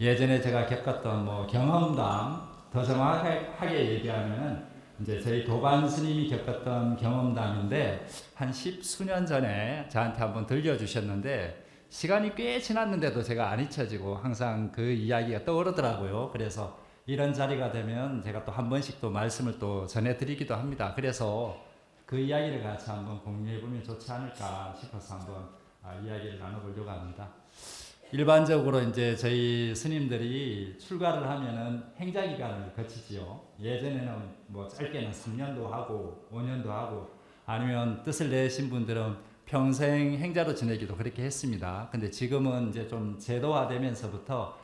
예전에 제가 겪었던 뭐 경험담, 더 정확하게 얘기하면은 이제 저희 도반 스님이 겪었던 경험담인데 한 십수년 전에 저한테 한번 들려주셨는데 시간이 꽤 지났는데도 제가 안 잊혀지고 항상 그 이야기가 떠오르더라고요. 그래서 이런 자리가 되면 제가 또 한 번씩 또 말씀을 또 전해드리기도 합니다. 그래서 그 이야기를 같이 한번 공유해보면 좋지 않을까 싶어서 한번 이야기를 나눠보려고 합니다. 일반적으로 이제 저희 스님들이 출가를 하면은 행자 기간을 거치지요. 예전에는 뭐 짧게는 3년도 하고 5년도 하고 아니면 뜻을 내신 분들은 평생 행자로 지내기도 그렇게 했습니다. 근데 지금은 이제 좀 제도화되면서부터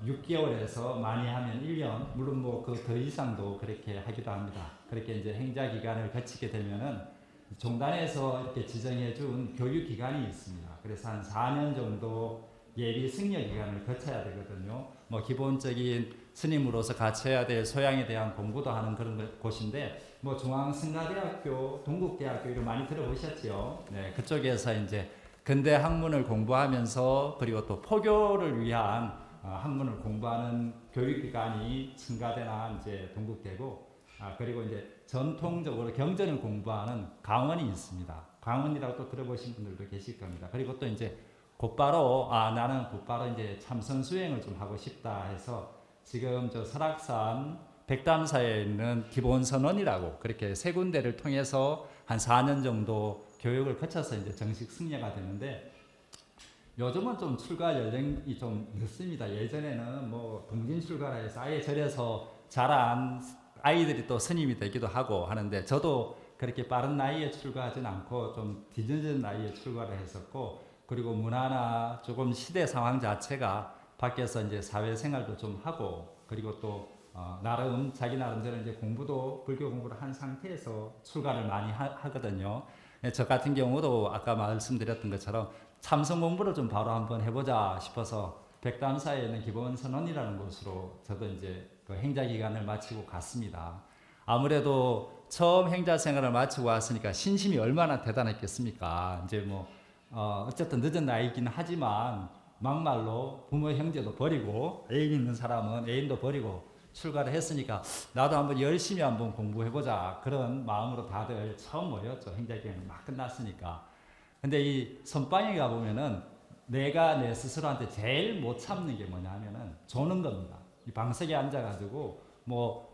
6개월에서 많이 하면 1년, 물론 뭐 그 더 이상도 그렇게 하기도 합니다. 그렇게 이제 행자 기간을 거치게 되면은 종단에서 이렇게 지정해 준 교육 기간이 있습니다. 그래서 한 4년 정도 예비 승려 기간을 거쳐야 되거든요. 뭐 기본적인 스님으로서 같이 해야 될 소양에 대한 공부도 하는 그런 곳인데 뭐 중앙승가대학교, 동국대학교 이런 많이 들어보셨죠? 네, 그쪽에서 이제 근대 학문을 공부하면서 그리고 또 포교를 위한 학문을 공부하는 교육기관이 승가대나 이제 동국대고 그리고 이제 전통적으로 경전을 공부하는 강원이 있습니다. 강원이라고 또 들어보신 분들도 계실 겁니다. 그리고 또 이제 곧바로 나는 곧바로 이제 참선 수행을 좀 하고 싶다 해서 지금 저 설악산 백담사에 있는 기본선원이라고 그렇게 세 군데를 통해서 한 4년 정도 교육을 거쳐서 이제 정식 승려가 되는데 요즘은 좀 출가 연령이 좀 늦습니다. 예전에는 뭐 동진 출가라 해서 아예 절에서 자란 아이들이 또 스님이 되기도 하고 하는데 저도 그렇게 빠른 나이에 출가하진 않고 좀 뒤늦은 나이에 출가를 했었고 그리고 문화나 조금 시대 상황 자체가 밖에서 이제 사회생활도 좀 하고 그리고 또 나름 자기 나름대로 이제 공부도 불교 공부를 한 상태에서 출가를 많이 하거든요. 저 같은 경우도 아까 말씀드렸던 것처럼 참선 공부를 좀 바로 한번 해보자 싶어서 백담사에 있는 기본선원이라는 곳으로 저도 이제 그 행자 기간을 마치고 갔습니다. 아무래도 처음 행자 생활을 마치고 왔으니까 신심이 얼마나 대단했겠습니까? 이제 뭐 어쨌든 늦은 나이긴 하지만 막말로 부모 형제도 버리고 애인 있는 사람은 애인도 버리고 출가를 했으니까 나도 한번 열심히 한번 공부해보자 그런 마음으로 다들 처음 모였죠. 행자기간이 막 끝났으니까. 근데 이 선방에 가보면은 내가 내 스스로한테 제일 못 참는 게 뭐냐 하면은 조는 겁니다. 이 방석에 앉아가지고 뭐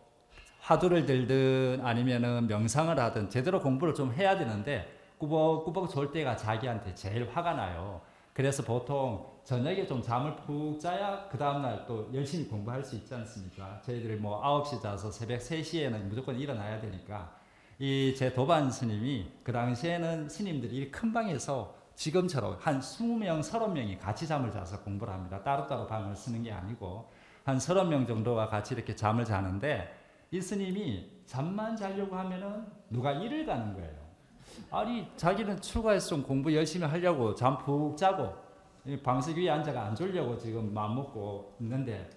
화두를 들든 아니면은 명상을 하든 제대로 공부를 좀 해야 되는데 꾸벅꾸벅 졸 때가 자기한테 제일 화가 나요. 그래서 보통 저녁에 좀 잠을 푹 자야 그 다음날 또 열심히 공부할 수 있지 않습니까? 저희들이 뭐 9시 자서 새벽 3시에는 무조건 일어나야 되니까 이 제 도반 스님이 그 당시에는 스님들이 큰 방에서 지금처럼 한 20명, 30명이 같이 잠을 자서 공부를 합니다. 따로따로 방을 쓰는 게 아니고 한 30명 정도가 같이 이렇게 잠을 자는데 이 스님이 잠만 자려고 하면은 누가 일을 가는 거예요. 아니 자기는 출가해서 공부 열심히 하려고 잠 푹 자고 방석 위에 앉아가 안 졸려고 지금 마음 먹고 있는데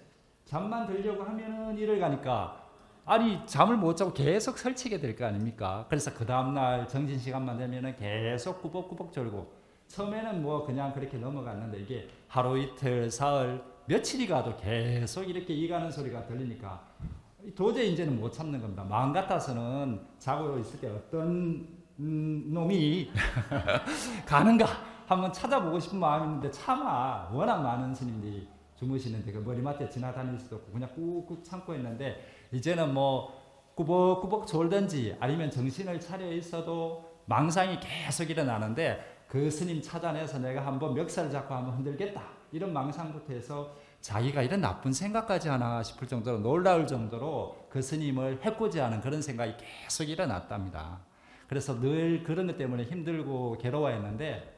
잠만 들려고 하면은 일을 가니까 아니 잠을 못 자고 계속 설치게 될 거 아닙니까? 그래서 그 다음날 정신시간만 되면은 계속 꾸벅꾸벅 졸고 처음에는 뭐 그냥 그렇게 넘어갔는데 이게 하루 이틀 사흘 며칠이 가도 계속 이렇게 이가는 소리가 들리니까 도저히 이제는 못 참는 겁니다. 마음 같아서는 자고 있을 때 어떤 놈이 가는가 한번 찾아보고 싶은 마음이 있는데 차마 워낙 많은 스님들이 주무시는데 그 머리맡에 지나다닐 수도 없고 그냥 꾹꾹 참고 있는데 이제는 뭐 꾸벅꾸벅 졸든지 아니면 정신을 차려 있어도 망상이 계속 일어나는데 그 스님 찾아내서 내가 한번 멱살을 잡고 한번 흔들겠다 이런 망상부터 해서 자기가 이런 나쁜 생각까지 하나 싶을 정도로 놀라울 정도로 그 스님을 해코지하는 그런 생각이 계속 일어났답니다. 그래서 늘 그런 것 때문에 힘들고 괴로워했는데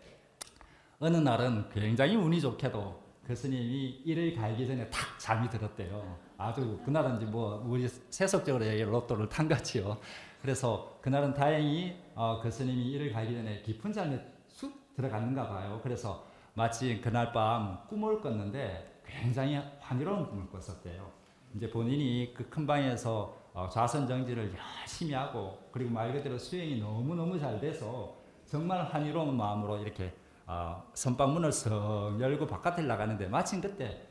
어느 날은 굉장히 운이 좋게도 그 스님이 이를 갈기 전에 탁 잠이 들었대요. 아주 그날은 이제 뭐 우리 세속적으로 얘기해 로또를 탄 거지요. 그래서 그날은 다행히 그 스님이 이를 갈기 전에 깊은 잠에 쑥 들어갔는가 봐요. 그래서 마치 그날 밤 꿈을 꿨는데 굉장히 환희로운 꿈을 꿨었대요. 이제 본인이 그 큰 방에서 좌선정지를 열심히 하고 그리고 말 그대로 수행이 너무너무 잘 돼서 정말 환희로운 마음으로 이렇게 선방문을 쓱 열고 바깥을 나가는데 마침 그때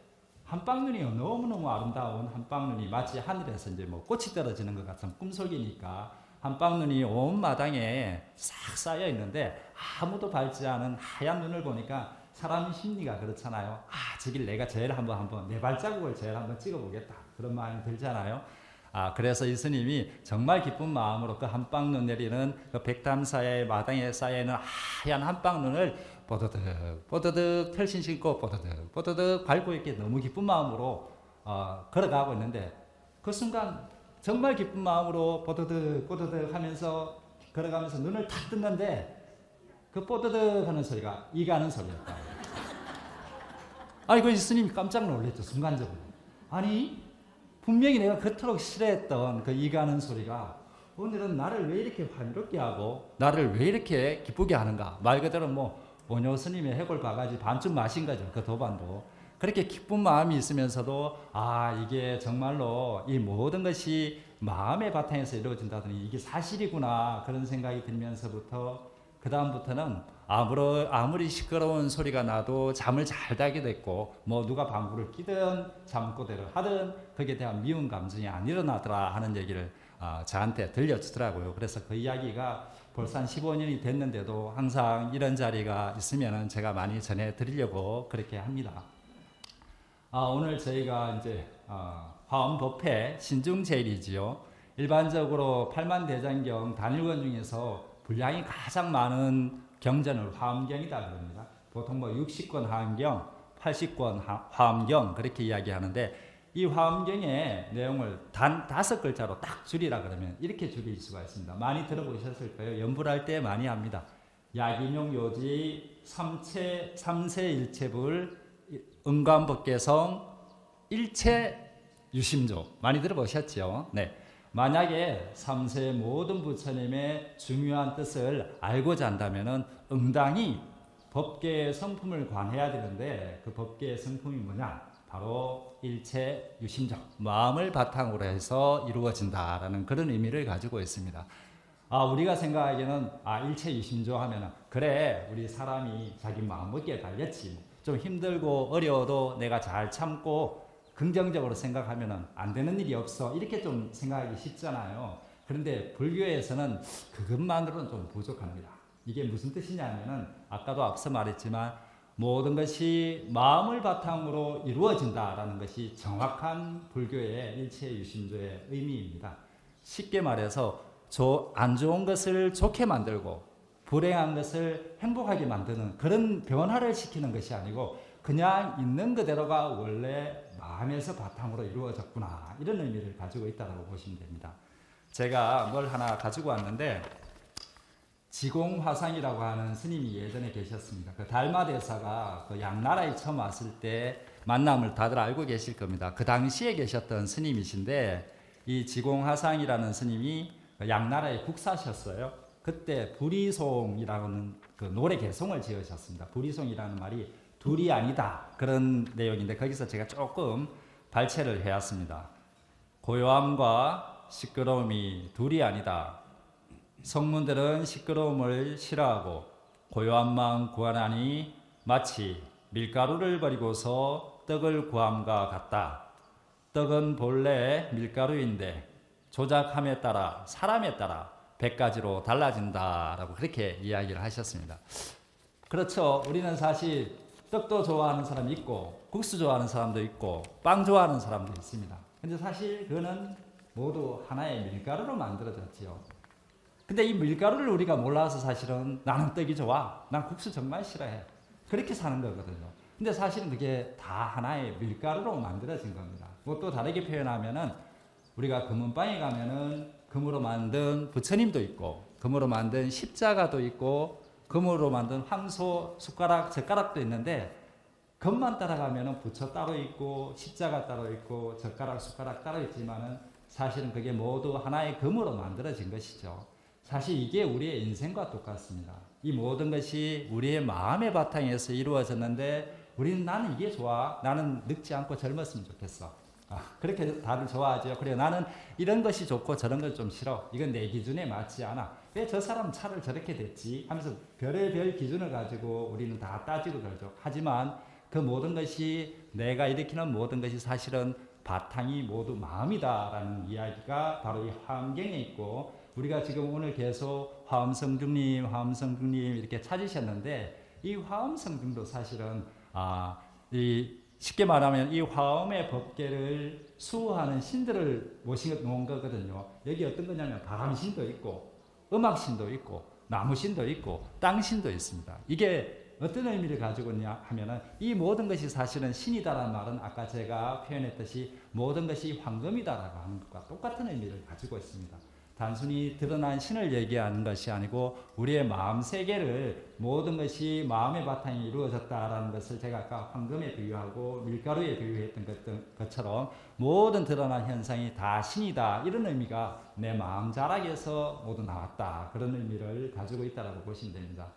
한방눈이 너무너무 아름다운 한방눈이 마치 하늘에서 이제 뭐 꽃이 떨어지는 것 같은 꿈속이니까 한방눈이 온 마당에 싹 쌓여 있는데 아무도 밟지 않은 하얀 눈을 보니까 사람 심리가 그렇잖아요. 아, 저길 내가 제일 한번 내 발자국을 제일 한번 찍어보겠다. 그런 마음이 들잖아요. 아, 그래서 이 스님이 정말 기쁜 마음으로 그 한방눈 내리는 그 백담사의 마당에 쌓여있는 하얀 한방눈을 뽀드득 털신 신고 뽀드득 밟고 이렇게 너무 기쁜 마음으로 걸어가고 있는데 그 순간 정말 기쁜 마음으로 뽀드득 하면서 걸어가면서 눈을 탁 떴는데 그 뽀드득 하는 소리가 이가는 소리였다. 아니, 그 스님이 깜짝 놀랐죠, 순간적으로. 아니, 분명히 내가 그토록 싫어했던 그 이가는 소리가 오늘은 나를 왜 이렇게 환롭게 하고 나를 왜 이렇게 기쁘게 하는가. 말 그대로 뭐 원효 스님의 해골 바가지 반쯤 마신 거죠. 그 도반도. 그렇게 기쁜 마음이 있으면서도 아, 이게 정말로 이 모든 것이 마음의 바탕에서 이루어진다더니 이게 사실이구나 그런 생각이 들면서부터 그 다음부터는 아무리 시끄러운 소리가 나도 잠을 잘 자게 됐고 뭐 누가 방구를 끼든 잠꼬대를 하든 거기에 대한 미운 감정이 안 일어나더라 하는 얘기를 저한테 들려주더라고요. 그래서 그 이야기가 벌써 한 15년이 됐는데도 항상 이런 자리가 있으면 제가 많이 전해드리려고 그렇게 합니다. 오늘 저희가 이제 화엄법회 신중제일이지요. 일반적으로 팔만대장경 단일권 중에서 분량이 가장 많은 경전을 화엄경이다 그럽니다. 보통 뭐 60권 화엄경, 80권 화엄경 그렇게 이야기하는데 이 화엄경의 내용을 단 5글자로 딱 줄이라 그러면 이렇게 줄일 수가 있습니다. 많이 들어보셨을 거예요. 연불할 때 많이 합니다. 약인용 요지 삼세일체불 응관법계성 일체유심조 많이 들어보셨죠? 네. 만약에 삼세 모든 부처님의 중요한 뜻을 알고자 한다면 응당히 법계의 성품을 관해야 되는데 그 법계의 성품이 뭐냐? 바로 일체유심조, 마음을 바탕으로 해서 이루어진다라는 그런 의미를 가지고 있습니다. 우리가 생각하기에는 일체유심조 하면은 그래 우리 사람이 자기 마음먹기에 달렸지 좀 힘들고 어려워도 내가 잘 참고 긍정적으로 생각하면 안 되는 일이 없어 이렇게 좀 생각하기 쉽잖아요. 그런데 불교에서는 그것만으로는 좀 부족합니다. 이게 무슨 뜻이냐면은 아까도 앞서 말했지만 모든 것이 마음을 바탕으로 이루어진다라는 것이 정확한 불교의 일체유심조의 의미입니다. 쉽게 말해서 안 좋은 것을 좋게 만들고 불행한 것을 행복하게 만드는 그런 변화를 시키는 것이 아니고 그냥 있는 그대로가 원래 마음에서 바탕으로 이루어졌구나 이런 의미를 가지고 있다고 보시면 됩니다. 제가 뭘 하나 가지고 왔는데 지공화상이라고 하는 스님이 예전에 계셨습니다. 그 달마대사가 그 양나라에 처음 왔을 때 만남을 다들 알고 계실 겁니다. 그 당시에 계셨던 스님이신데 이 지공화상이라는 스님이 양나라의 국사셨어요. 그때 부리송이라는 그 노래 개송을 지으셨습니다. 부리송이라는 말이 둘이 아니다 그런 내용인데 거기서 제가 조금 발췌를 해왔습니다. 고요함과 시끄러움이 둘이 아니다. 성문들은 시끄러움을 싫어하고 고요함만 구하나니 마치 밀가루를 버리고서 떡을 구함과 같다. 떡은 본래 밀가루인데 조작함에 따라 사람에 따라 100가지로 달라진다라고 그렇게 이야기를 하셨습니다. 그렇죠. 우리는 사실 떡도 좋아하는 사람이 있고 국수 좋아하는 사람도 있고 빵 좋아하는 사람도 있습니다. 근데 사실 그거는 모두 하나의 밀가루로 만들어졌지요. 근데 이 밀가루를 우리가 몰라서 사실은 나는 떡이 좋아, 난 국수 정말 싫어해 그렇게 사는 거거든요. 근데 사실은 그게 다 하나의 밀가루로 만들어진 겁니다. 뭐 또 다르게 표현하면은 우리가 금은방에 가면은 금으로 만든 부처님도 있고 금으로 만든 십자가도 있고 금으로 만든 황소, 숟가락, 젓가락도 있는데 금만 따라가면은 부처 따로 있고 십자가 따로 있고 젓가락, 숟가락 따로 있지만은 사실은 그게 모두 하나의 금으로 만들어진 것이죠. 사실 이게 우리의 인생과 똑같습니다. 이 모든 것이 우리의 마음의 바탕에서 이루어졌는데 우리는 나는 이게 좋아. 나는 늙지 않고 젊었으면 좋겠어. 그렇게 다들 좋아하죠. 그래 나는 이런 것이 좋고 저런 건 좀 싫어. 이건 내 기준에 맞지 않아. 왜 저 사람 차를 저렇게 댔지? 하면서 별의별 기준을 가지고 우리는 다 따지고 그러죠. 하지만 그 모든 것이 내가 일으키는 모든 것이 사실은 바탕이 모두 마음이다라는 이야기가 바로 이 화엄경에 있고, 우리가 지금 오늘 계속 화엄성중님 이렇게 찾으셨는데, 이 화엄성중도 사실은 쉽게 말하면 이 화엄의 법계를 수호하는 신들을 모셔놓은 거거든요. 여기 어떤 거냐면 바람신도 있고 음악신도 있고 나무신도 있고 땅신도 있습니다. 이게 어떤 의미를 가지고 있냐 하면은, 이 모든 것이 사실은 신이다라는 말은 아까 제가 표현했듯이 모든 것이 황금이다라고 하는 것과 똑같은 의미를 가지고 있습니다. 단순히 드러난 신을 얘기하는 것이 아니고 우리의 마음 세계를, 모든 것이 마음의 바탕이 이루어졌다라는 것을 제가 아까 황금에 비유하고 밀가루에 비유했던 것처럼 모든 드러난 현상이 다 신이다, 이런 의미가 내 마음 자락에서 모두 나왔다, 그런 의미를 가지고 있다라고 보시면 됩니다.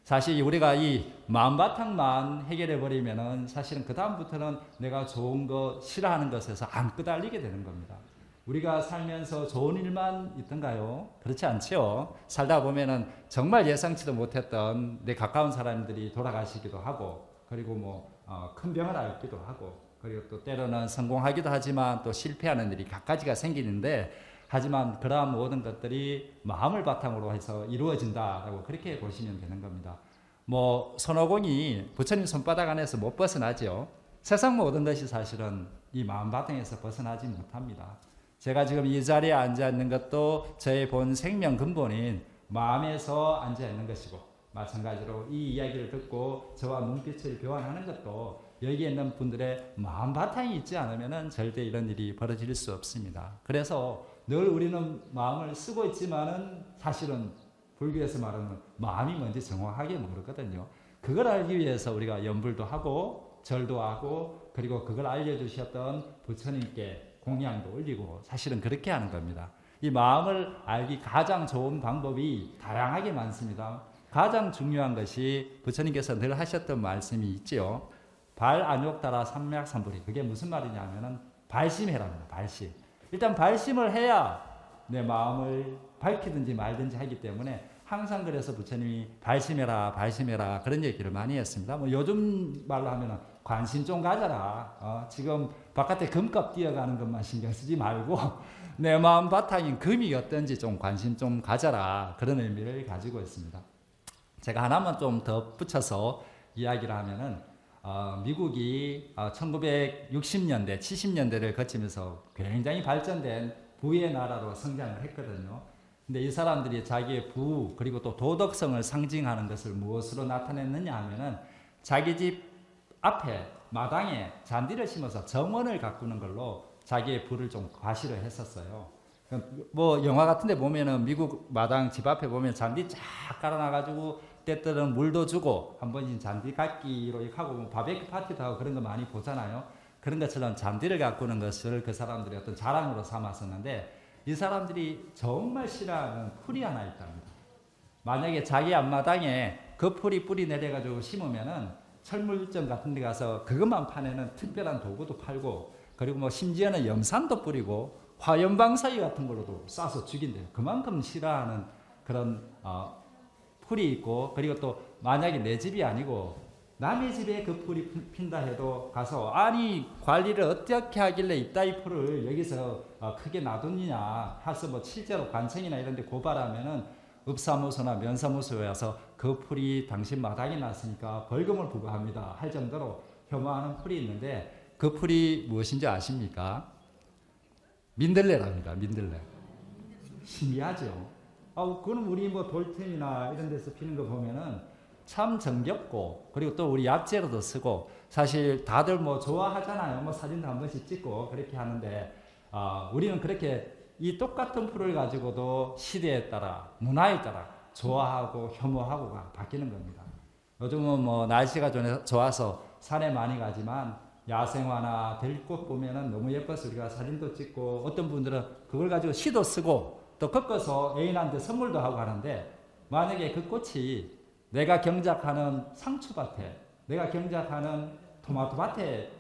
사실 우리가 이 마음 바탕만 해결해 버리면은 사실은 그 다음부터는 내가 좋은 거 싫어하는 것에서 안 끄달리게 되는 겁니다. 우리가 살면서 좋은 일만 있던가요? 그렇지 않죠. 살다 보면은 정말 예상치도 못했던 내 가까운 사람들이 돌아가시기도 하고, 그리고 큰 병을 앓기도 하고, 그리고 또 때로는 성공하기도 하지만 또 실패하는 일이 갖가지가 생기는데, 하지만 그러한 모든 것들이 마음을 바탕으로 해서 이루어진다라고 그렇게 보시면 되는 겁니다. 손오공이 부처님 손바닥 안에서 못 벗어나죠. 세상 모든 것이 사실은 이 마음 바탕에서 벗어나지 못합니다. 제가 지금 이 자리에 앉아 있는 것도 저의 본 생명 근본인 마음에서 앉아 있는 것이고, 마찬가지로 이 이야기를 듣고 저와 눈빛을 교환하는 것도 여기에 있는 분들의 마음 바탕이 있지 않으면 절대 이런 일이 벌어질 수 없습니다. 그래서 늘 우리는 마음을 쓰고 있지만은 사실은 불교에서 말하는 마음이 뭔지 정확하게 모르거든요. 그걸 알기 위해서 우리가 연불도 하고 절도 하고, 그리고 그걸 알려주셨던 부처님께 공양도 올리고, 사실은 그렇게 하는 겁니다. 이 마음을 알기 가장 좋은 방법이 다양하게 많습니다. 가장 중요한 것이 부처님께서 늘 하셨던 말씀이 있지요. 발안욕따라 삼맥삼불이. 그게 무슨 말이냐면은 발심해랍니다. 발심. 일단 발심을 해야 내 마음을 밝히든지 말든지 하기 때문에 항상 그래서 부처님이 발심해라 그런 얘기를 많이 했습니다. 요즘 말로 하면은 관심 좀 가져라. 지금 바깥에 금값 뛰어가는 것만 신경 쓰지 말고 내 마음 바탕인 금이 어떤지 좀 관심 좀 가져라, 그런 의미를 가지고 있습니다. 제가 하나만 좀 더 붙여서 이야기를 하면은, 미국이 1960년대, 70년대를 거치면서 굉장히 발전된 부의 나라로 성장을 했거든요. 근데 이 사람들이 자기의 부, 그리고 또 도덕성을 상징하는 것을 무엇으로 나타냈느냐 하면은, 자기 집 앞에 마당에 잔디를 심어서 정원을 가꾸는 걸로 자기의 부를 좀 과시를 했었어요. 영화 같은 데 보면은 미국 마당 집 앞에 보면 잔디 쫙 깔아놔가지고 때때로는 물도 주고 한 번씩 잔디 깎기로 이렇게 하고 바베큐 파티도 하고 그런 거 많이 보잖아요. 그런 것처럼 잔디를 가꾸는 것을 그 사람들이 어떤 자랑으로 삼았었는데, 이 사람들이 정말 싫어하는 풀이 하나 있답니다. 만약에 자기 앞마당에 그 풀이 뿌리 내려가지고 심으면은 철물점 같은 데 가서 그것만 파내는 특별한 도구도 팔고, 그리고 심지어는 염산도 뿌리고 화염방사기 같은 걸로도 쏴서 죽인대요. 그만큼 싫어하는 그런 풀이 있고, 그리고 또 만약에 내 집이 아니고 남의 집에 그 풀이 핀다 해도 가서, 아니 관리를 어떻게 하길래 이따위 풀을 여기서 크게 놔뒀느냐 해서 실제로 관청이나 이런 데 고발하면은 읍사무소나 면사무소에 와서 그 풀이 당신 마당에 났으니까 벌금을 부과합니다 할 정도로 혐오하는 풀이 있는데, 그 풀이 무엇인지 아십니까? 민들레랍니다. 민들레. 신기하죠? 그건 우리 돌틈이나 이런 데서 피는 거 보면은 참 정겹고, 그리고 또 우리 약재로도 쓰고, 사실 다들 좋아하잖아요. 사진도 한 번씩 찍고 그렇게 하는데, 우리는 그렇게 이 똑같은 풀을 가지고도 시대에 따라, 문화에 따라 좋아하고 혐오하고가 바뀌는 겁니다. 요즘은 날씨가 좋아서 산에 많이 가지만 야생화나 들꽃 보면은 너무 예뻐서 우리가 사진도 찍고, 어떤 분들은 그걸 가지고 시도 쓰고 또 꺾어서 애인한테 선물도 하고 하는데, 만약에 그 꽃이 내가 경작하는 상추밭에, 내가 경작하는 토마토밭에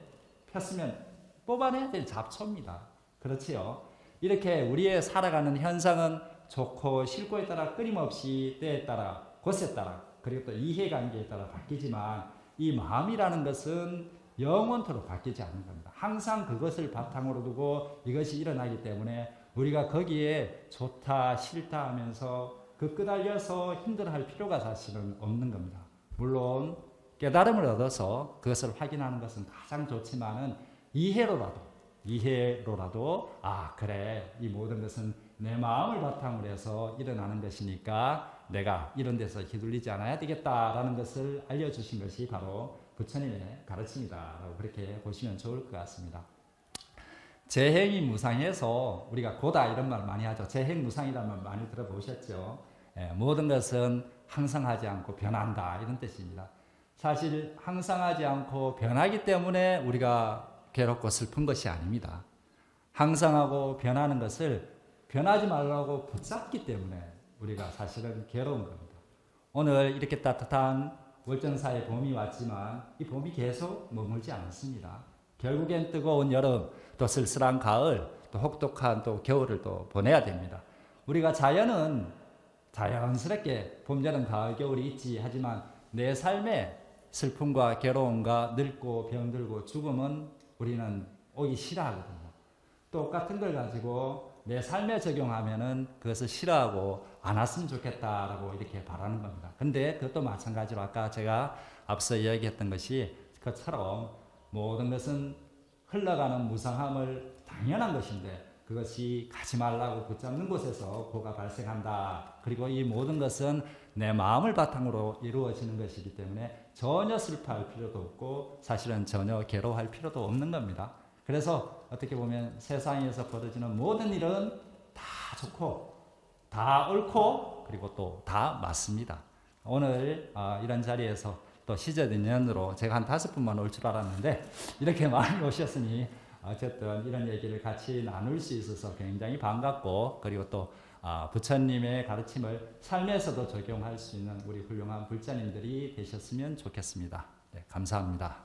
폈으면 뽑아내야 될 잡초입니다. 그렇지요? 이렇게 우리의 살아가는 현상은 좋고 싫고에 따라 끊임없이 때에 따라, 곳에 따라, 그리고 또 이해관계에 따라 바뀌지만, 이 마음이라는 것은 영원토록 바뀌지 않는 겁니다. 항상 그것을 바탕으로 두고 이것이 일어나기 때문에 우리가 거기에 좋다 싫다 하면서 그 끄달려서 힘들어할 필요가 사실은 없는 겁니다. 물론 깨달음을 얻어서 그것을 확인하는 것은 가장 좋지만은 이해로라도 그래, 이 모든 것은 내 마음을 바탕으로 해서 일어나는 것이니까 내가 이런 데서 휘둘리지 않아야 되겠다라는 것을 알려주신 것이 바로 부처님의 가르침이다라고 그렇게 보시면 좋을 것 같습니다. 재행이 무상해서 우리가 고다 이런 말 많이 하죠. 재행무상이라는 말 많이 들어보셨죠. 모든 것은 항상하지 않고 변한다 이런 뜻입니다. 사실 항상하지 않고 변하기 때문에 우리가 괴롭고 슬픈 것이 아닙니다. 항상하고 변하는 것을 변하지 말라고 붙잡기 때문에 우리가 사실은 괴로운 겁니다. 오늘 이렇게 따뜻한 월정사의 봄이 왔지만 이 봄이 계속 머물지 않습니다. 결국엔 뜨거운 여름, 또 쓸쓸한 가을, 또 혹독한 또 겨울을 또 보내야 됩니다. 우리가 자연은 자연스럽게 봄, 여름, 가을, 겨울이 있지 하지만 내 삶에 슬픔과 괴로움과 늙고 병들고 죽음은 우리는 오기 싫어하거든요. 똑같은 걸 가지고 내 삶에 적용하면은 그것을 싫어하고 안 왔으면 좋겠다라고 이렇게 바라는 겁니다. 근데 그것도 마찬가지로 아까 제가 앞서 이야기했던 것이 그것처럼 모든 것은 흘러가는 무상함을 당연한 것인데 그것이 가지 말라고 붙잡는 곳에서 고가 발생한다. 그리고 이 모든 것은 내 마음을 바탕으로 이루어지는 것이기 때문에 전혀 슬퍼할 필요도 없고 사실은 전혀 괴로워할 필요도 없는 겁니다. 그래서 어떻게 보면 세상에서 벌어지는 모든 일은 다 좋고 다 옳고 그리고 또 다 맞습니다. 오늘 이런 자리에서 또 시제인연으로 제가 한 5분만 올 줄 알았는데 이렇게 많이 오셨으니 어쨌든 이런 얘기를 같이 나눌 수 있어서 굉장히 반갑고 그리고 또 부처님의 가르침을 삶에서도 적용할 수 있는 우리 훌륭한 불자님들이 되셨으면 좋겠습니다. 네, 감사합니다.